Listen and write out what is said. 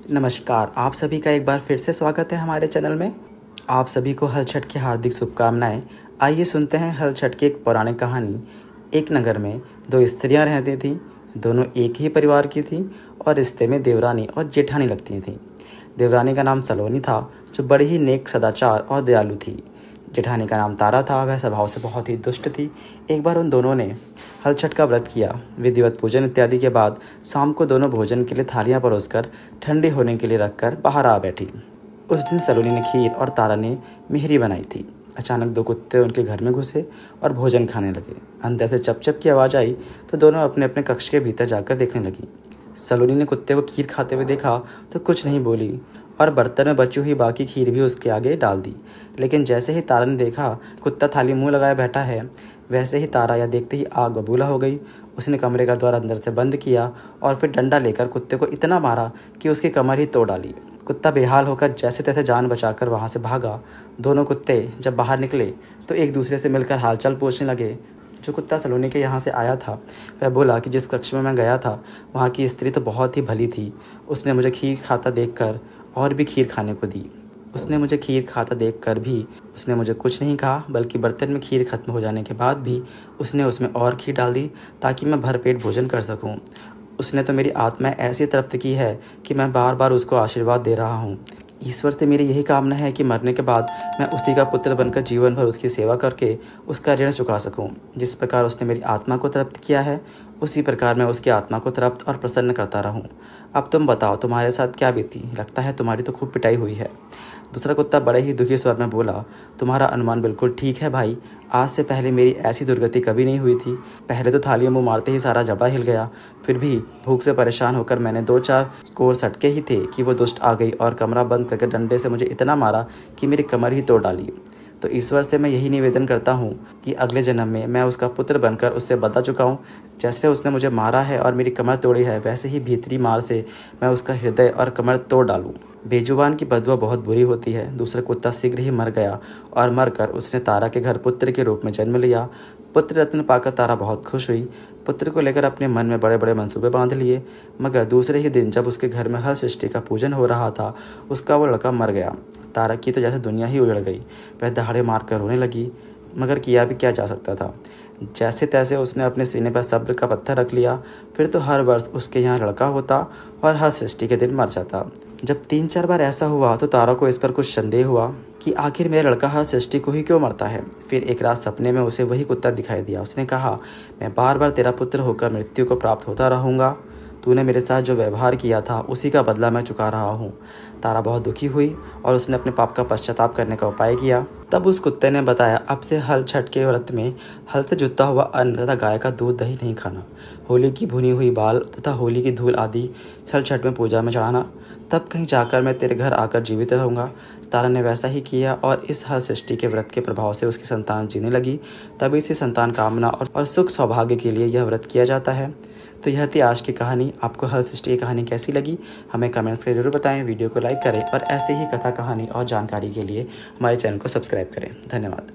नमस्कार, आप सभी का एक बार फिर से स्वागत है हमारे चैनल में। आप सभी को हल छठ की हार्दिक शुभकामनाएं। आइए सुनते हैं हल छठ की एक पौराणिक कहानी। एक नगर में दो स्त्रियां रहती थीं। दोनों एक ही परिवार की थीं और रिश्ते में देवरानी और जेठानी लगती थीं। देवरानी का नाम सलोनी था, जो बड़ी ही नेक, सदाचार और दयालु थी। जेठानी का नाम तारा था, वह स्वभाव से बहुत ही दुष्ट थी। एक बार उन दोनों ने हल छठ का व्रत किया। विधिवत पूजन इत्यादि के बाद शाम को दोनों भोजन के लिए थालियां परोसकर ठंडी होने के लिए रखकर बाहर आ बैठी। उस दिन सलोनी ने खीर और तारा ने मिहरी बनाई थी। अचानक दो कुत्ते उनके घर में घुसे और भोजन खाने लगे। अंदर से चप चप की आवाज़ आई तो दोनों अपने अपने कक्ष के भीतर जाकर देखने लगी। सलोनी ने कुत्ते को खीर खाते हुए देखा तो कुछ नहीं बोली और बर्तन में बची हुई बाकी खीर भी उसके आगे डाल दी। लेकिन जैसे ही तारा ने देखा कुत्ता थाली मुंह लगाए बैठा है, वैसे ही तारा यह देखते ही आग बबूला हो गई। उसने कमरे का द्वार अंदर से बंद किया और फिर डंडा लेकर कुत्ते को इतना मारा कि उसकी कमर ही तोड़ डाली। कुत्ता बेहाल होकर जैसे तैसे जान बचाकर वहाँ से भागा। दोनों कुत्ते जब बाहर निकले तो एक दूसरे से मिलकर हालचाल पूछने लगे। जो कुत्ता सलोनी के यहाँ से आया था वह बोला कि जिस कक्ष में मैं गया था वहाँ की स्त्री तो बहुत ही भली थी। उसने मुझे खीर खाता देखकर और भी खीर खाने को दी। उसने मुझे खीर खाता देखकर भी उसने मुझे कुछ नहीं कहा, बल्कि बर्तन में खीर खत्म हो जाने के बाद भी उसने उसमें और खीर डाल दी ताकि मैं भरपेट भोजन कर सकूं। उसने तो मेरी आत्मा ऐसी तृप्त की है कि मैं बार बार उसको आशीर्वाद दे रहा हूँ। ईश्वर से मेरी यही कामना है कि मरने के बाद मैं उसी का पुत्र बनकर जीवन भर उसकी सेवा करके उसका ऋण चुका सकूं। जिस प्रकार उसने मेरी आत्मा को तृप्त किया है, उसी प्रकार मैं उसकी आत्मा को तृप्त और प्रसन्न करता रहूं। अब तुम बताओ, तुम्हारे साथ क्या बीती? लगता है तुम्हारी तो खूब पिटाई हुई है। दूसरा कुत्ता बड़े ही दुखी स्वर में बोला, तुम्हारा अनुमान बिल्कुल ठीक है भाई। आज से पहले मेरी ऐसी दुर्गति कभी नहीं हुई थी। पहले तो थाली में मुँह मारते ही सारा जबड़ा हिल गया। फिर भी भूख से परेशान होकर मैंने 2-4 कोर सटके ही थे कि वो दुष्ट आ गई और कमरा बंद करके डंडे से मुझे इतना मारा कि मेरी कमर ही तोड़ डाली। तो ईश्वर से मैं यही निवेदन करता हूँ कि अगले जन्म में मैं उसका पुत्र बनकर उससे बदला चुकाऊँ। जैसे उसने मुझे मारा है और मेरी कमर तोड़ी है, वैसे ही भीतरी मार से मैं उसका हृदय और कमर तोड़ डालूँ। बेजुबान की बदुआ बहुत बुरी होती है। दूसरा कुत्ता शीघ्र ही मर गया और मरकर उसने तारा के घर पुत्र के रूप में जन्म लिया। पुत्र रत्न पाकर तारा बहुत खुश हुई। पुत्र को लेकर अपने मन में बड़े बड़े मंसूबे बांध लिए। मगर दूसरे ही दिन जब उसके घर में हर सृष्टि का पूजन हो रहा था, उसका वो लड़का मर गया। तारा की तो जैसे दुनिया ही उजड़ गई। वह दहाड़े मारकर रोने लगी, मगर किया भी क्या जा सकता था। जैसे तैसे उसने अपने सीने पर सब्र का पत्थर रख लिया। फिर तो हर वर्ष उसके यहाँ लड़का होता और हर सृष्टि के दिन मर जाता। जब 3-4 बार ऐसा हुआ तो तारा को इस पर कुछ संदेह हुआ कि आखिर मेरा लड़का हर सृष्टि को ही क्यों मरता है। फिर एक रात सपने में उसे वही कुत्ता दिखाई दिया। उसने कहा, मैं बार बार तेरा पुत्र होकर मृत्यु को प्राप्त होता रहूँगा। तूने मेरे साथ जो व्यवहार किया था उसी का बदला मैं चुका रहा हूँ। तारा बहुत दुखी हुई और उसने अपने पाप का पश्चाताप करने का उपाय किया। तब उस कुत्ते ने बताया, अब से हल छठ के व्रत में हल से जुता हुआ अन्न तथा गाय का दूध दही नहीं खाना। होली की भुनी हुई बाल तथा होली की धूल आदि छल छठ में पूजा में चढ़ाना। तब कहीं जाकर मैं तेरे घर आकर जीवित रहूँगा। तारा ने वैसा ही किया और इस हर सृष्टि के व्रत के प्रभाव से उसकी संतान जीने लगी। तभी से संतान कामना और सुख सौभाग्य के लिए यह व्रत किया जाता है। तो यह थी आज की कहानी। आपको हल सृष्टि की कहानी कैसी लगी हमें कमेंट्स में ज़रूर बताएं। वीडियो को लाइक करें और ऐसे ही कथा, कहानी और जानकारी के लिए हमारे चैनल को सब्सक्राइब करें। धन्यवाद।